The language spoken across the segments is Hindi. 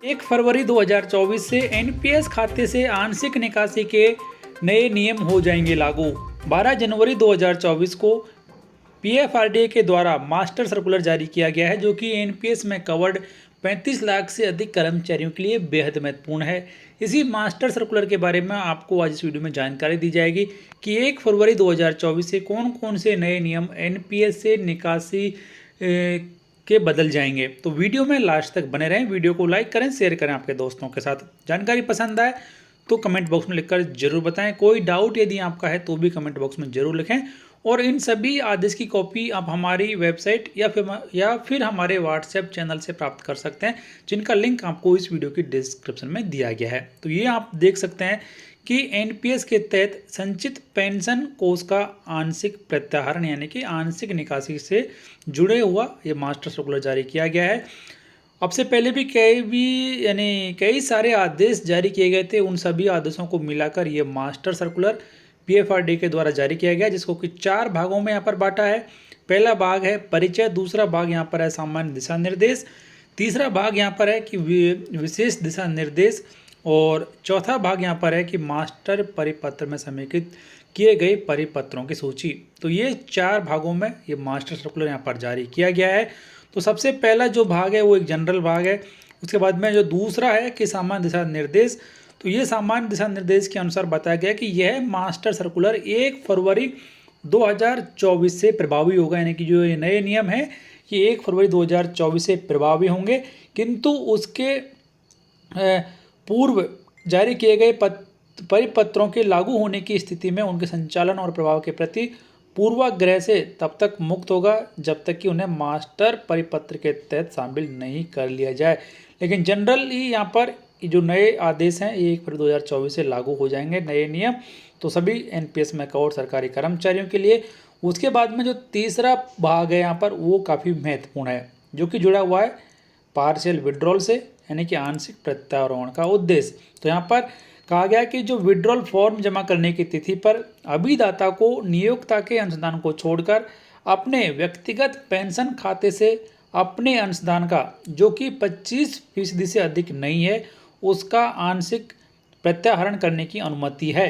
1 फरवरी 2024 से एनपीएस खाते से आंशिक निकासी के नए नियम हो जाएंगे लागू। 12 जनवरी 2024 को पीएफआरडीए के द्वारा मास्टर सर्कुलर जारी किया गया है, जो कि एनपीएस में कवर्ड 35 लाख से अधिक कर्मचारियों के लिए बेहद महत्वपूर्ण है। इसी मास्टर सर्कुलर के बारे में आपको आज इस वीडियो में जानकारी दी जाएगी कि 1 फरवरी 2024 से कौन कौन से नए नियम एनपीएस से निकासी के बदल जाएंगे। तो वीडियो में लास्ट तक बने रहें, वीडियो को लाइक करें, शेयर करें आपके दोस्तों के साथ। जानकारी पसंद आए तो कमेंट बॉक्स में लिखकर जरूर बताएं। कोई डाउट यदि आपका है तो भी कमेंट बॉक्स में जरूर लिखें। और इन सभी आदेश की कॉपी आप हमारी वेबसाइट या फिर हमारे व्हाट्सएप चैनल से प्राप्त कर सकते हैं, जिनका लिंक आपको इस वीडियो की डिस्क्रिप्शन में दिया गया है। तो ये आप देख सकते हैं कि एनपीएस के तहत संचित पेंशन कोष का आंशिक प्रत्याहरण यानी कि आंशिक निकासी से जुड़े हुआ ये मास्टर सर्कुलर जारी किया गया है। अब से पहले भी कई सारे आदेश जारी किए गए थे। उन सभी आदेशों को मिलाकर ये मास्टर सर्कुलर पीएफआरडीए के द्वारा जारी किया गया, जिसको कि 4 भागों में यहाँ पर बांटा है। पहला भाग है परिचय, दूसरा भाग यहाँ पर है सामान्य दिशा निर्देश, तीसरा भाग यहाँ पर है कि विशेष दिशा निर्देश, और चौथा भाग यहाँ पर है कि मास्टर परिपत्र में समेकित किए गए परिपत्रों की सूची। तो ये 4 भागों में ये मास्टर सर्कुलर यहाँ पर जारी किया गया है। तो सबसे पहला जो भाग है वो एक जनरल भाग है। उसके बाद में जो दूसरा है कि सामान्य दिशा निर्देश, तो ये सामान्य दिशा निर्देश के अनुसार बताया गया कि यह मास्टर सर्कुलर 1 फरवरी 2024 से प्रभावी होगा, यानी कि जो ये नए नियम है ये 1 फरवरी 2024 से प्रभावी होंगे, किंतु उसके पूर्व जारी किए गए परिपत्रों के लागू होने की स्थिति में उनके संचालन और प्रभाव के प्रति पूर्वाग्रह से तब तक मुक्त होगा जब तक कि उन्हें मास्टर परिपत्र के तहत शामिल नहीं कर लिया जाए। लेकिन जनरली यहाँ पर जो नए आदेश हैं ये 1 फरवरी 2024 से लागू हो जाएंगे नए नियम, तो सभी एनपीएस में कवर्ड सरकारी कर्मचारियों के लिए। उसके बाद में जो तीसरा भाग है यहाँ पर वो काफ़ी महत्वपूर्ण है, जो कि जुड़ा हुआ है पार्शियल विड्रॉल से, यानी कि आंशिक प्रत्यारोहण का उद्देश्य। तो यहाँ पर कहा गया कि जो विड्रॉल फॉर्म जमा करने की तिथि पर अभिदाता को नियोक्ता के अंशदान को छोड़कर अपने व्यक्तिगत पेंशन खाते से अपने अंशदान का, जो कि 25% से अधिक नहीं है, उसका आंशिक प्रत्याहरण करने की अनुमति है।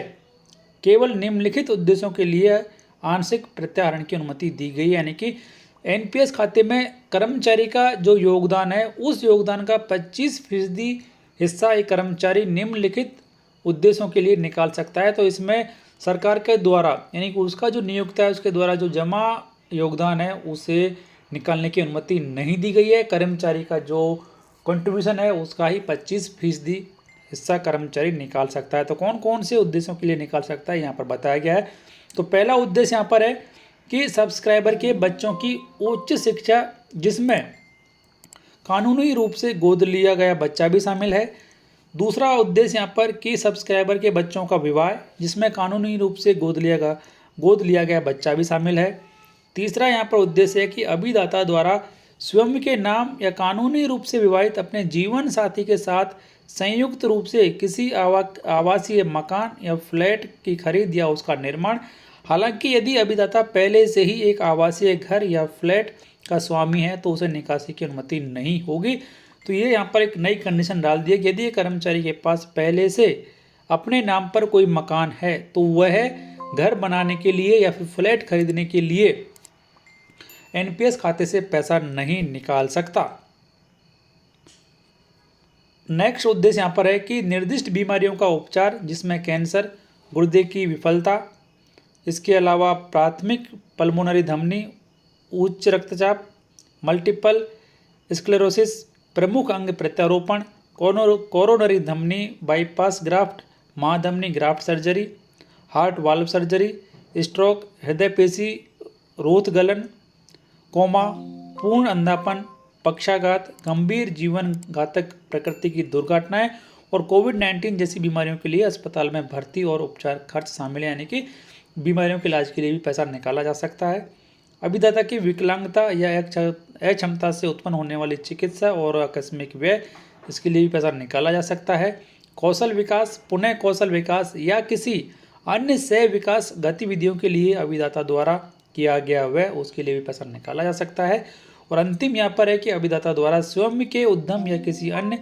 केवल निम्नलिखित उद्देश्यों के लिए आंशिक प्रत्याहरण की अनुमति दी गई, यानी कि एनपीएस खाते में कर्मचारी का जो योगदान है उस योगदान का 25% हिस्सा एक कर्मचारी निम्नलिखित उद्देश्यों के लिए निकाल सकता है। तो इसमें सरकार के द्वारा, यानी कि उसका जो नियोक्ता है उसके द्वारा जो जमा योगदान है उसे निकालने की अनुमति नहीं दी गई है। कर्मचारी का जो कंट्रीब्यूशन है उसका ही 25% हिस्सा कर्मचारी निकाल सकता है। तो कौन कौन से उद्देश्यों के लिए निकाल सकता है यहाँ पर बताया गया है। तो पहला उद्देश्य यहाँ पर है कि सब्सक्राइबर के बच्चों की उच्च शिक्षा, जिसमें कानूनी रूप से गोद लिया गया बच्चा भी शामिल है। दूसरा उद्देश्य यहाँ पर कि सब्सक्राइबर के बच्चों का विवाह, जिसमें कानूनी रूप से गोद लिया गया बच्चा भी शामिल है। तीसरा यहाँ पर उद्देश्य है कि अभिदाता द्वारा स्वयं के नाम या कानूनी रूप से विवाहित अपने जीवन साथी के साथ संयुक्त रूप से किसी आवासीय मकान या फ्लैट की खरीद या उसका निर्माण। हालांकि यदि अभिदाता पहले से ही एक आवासीय घर या फ्लैट का स्वामी है तो उसे निकासी की अनुमति नहीं होगी। तो ये यहाँ पर एक नई कंडीशन डाल दी है कि यदि कर्मचारी के पास पहले से अपने नाम पर कोई मकान है तो वह घर बनाने के लिए या फिर फ्लैट खरीदने के लिए एनपीएस खाते से पैसा नहीं निकाल सकता। नेक्स्ट उद्देश्य यहाँ पर है कि निर्दिष्ट बीमारियों का उपचार, जिसमें कैंसर, गुर्दे की विफलता, इसके अलावा प्राथमिक पल्मोनरी धमनी, उच्च रक्तचाप, मल्टीपल स्क्लेरोसिस, प्रमुख अंग प्रत्यारोपण, कोरोनरी धमनी बाईपास ग्राफ्ट, महाधमनी graft surgery, heart valve surgery, stroke, हृदय पेशी रोधगलन, कोमा, पूर्ण अंधापन, पक्षाघात, गंभीर जीवन घातक प्रकृति की दुर्घटनाएं और कोविड-19 जैसी बीमारियों के लिए अस्पताल में भर्ती और उपचार खर्च शामिल है, यानी कि बीमारियों के इलाज के लिए भी पैसा निकाला जा सकता है। अभिदाता की विकलांगता या अक्षमता से उत्पन्न होने वाली चिकित्सा और आकस्मिक व्यय, इसके लिए भी पैसा निकाला जा सकता है। कौशल विकास, पुनः कौशल विकास या किसी अन्य सह विकास गतिविधियों के लिए अभिदाता द्वारा किया गया व्यय, उसके लिए भी पैसा निकाला जा सकता है। और अंतिम यहाँ पर है कि अभिदाता द्वारा स्वयं के उद्यम या किसी अन्य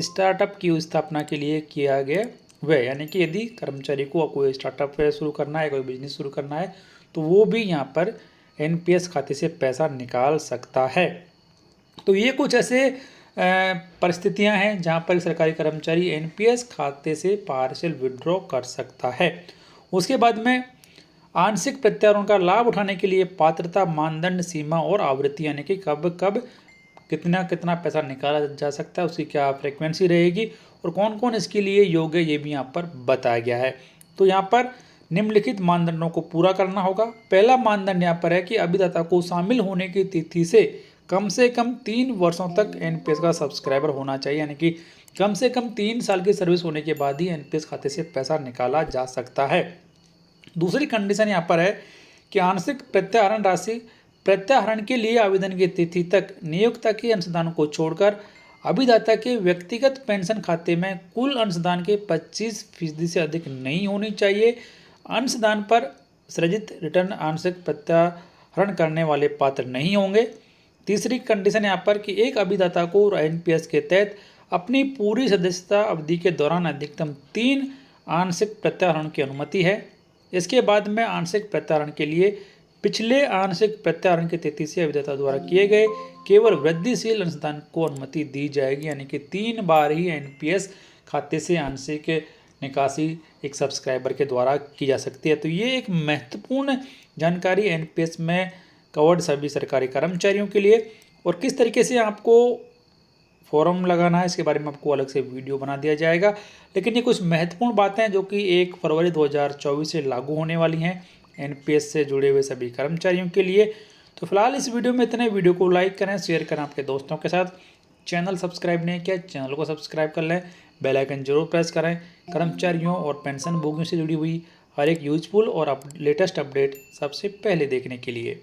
स्टार्टअप की स्थापना के लिए किया गया व्यय, यानी कि यदि कर्मचारी को कोई स्टार्टअप शुरू करना है, कोई बिजनेस शुरू करना है, तो वो भी यहाँ पर एनपीएस खाते से पैसा निकाल सकता है। तो ये कुछ ऐसे परिस्थितियां हैं जहां पर सरकारी कर्मचारी एनपीएस खाते से पार्शियल विड्रॉ कर सकता है। उसके बाद में आंशिक प्रत्यारोहण का लाभ उठाने के लिए पात्रता, मानदंड, सीमा और आवृत्ति, यानी कि कब कब कितना कितना पैसा निकाला जा सकता है, उसकी क्या फ्रिक्वेंसी रहेगी और कौन कौन इसके लिए योग्य है, ये भी यहाँ पर बताया गया है। तो यहाँ पर निम्नलिखित मानदंडों को पूरा करना होगा। पहला मानदंड यहाँ पर है कि अभिदाता को शामिल होने की तिथि से कम 3 वर्षों तक एनपीएस का सब्सक्राइबर होना चाहिए, यानी कि कम से कम 3 साल की सर्विस होने के बाद ही एनपीएस खाते से पैसा निकाला जा सकता है। दूसरी कंडीशन यहाँ पर है कि आंशिक प्रत्याहरण राशि प्रत्याहरण के लिए आवेदन की तिथि तक नियोक्ता के अंशदान को छोड़कर अभिदाता के व्यक्तिगत पेंशन खाते में कुल अंशदान के 25% से अधिक नहीं होनी चाहिए। अंशदान पर सृजित रिटर्न आंशिक प्रत्याहरण करने वाले पात्र नहीं होंगे। तीसरी कंडीशन यहाँ पर कि एक अभिदाता को एनपीएस के तहत अपनी पूरी सदस्यता अवधि के दौरान अधिकतम 3 आंशिक प्रत्याहरण की अनुमति है। इसके बाद में आंशिक प्रत्याहरण के लिए पिछले आंशिक प्रत्याहरण की तिथि से अभिदाता द्वारा किए गए केवल वृद्धिशील अंशदान को अनुमति दी जाएगी, यानी कि 3 बार ही एनपीएस खाते से आंशिक निकासी एक सब्सक्राइबर के द्वारा की जा सकती है। तो ये एक महत्वपूर्ण जानकारी एनपीएस में कवर्ड सभी सरकारी कर्मचारियों के लिए। और किस तरीके से आपको फॉर्म लगाना है इसके बारे में आपको अलग से वीडियो बना दिया जाएगा, लेकिन ये कुछ महत्वपूर्ण बातें हैं जो कि 1 फरवरी 2024 से लागू होने वाली हैं एनपीएस से जुड़े हुए सभी कर्मचारियों के लिए। तो फिलहाल इस वीडियो में इतने। वीडियो को लाइक करें, शेयर करें आपके दोस्तों के साथ। चैनल सब्सक्राइब नहीं किया, चैनल को सब्सक्राइब कर लें, बेल आइकन जरूर प्रेस करें। कर्मचारियों और पेंशन भोगियों से जुड़ी हुई हर एक यूजफुल और लेटेस्ट अपडेट सबसे पहले देखने के लिए।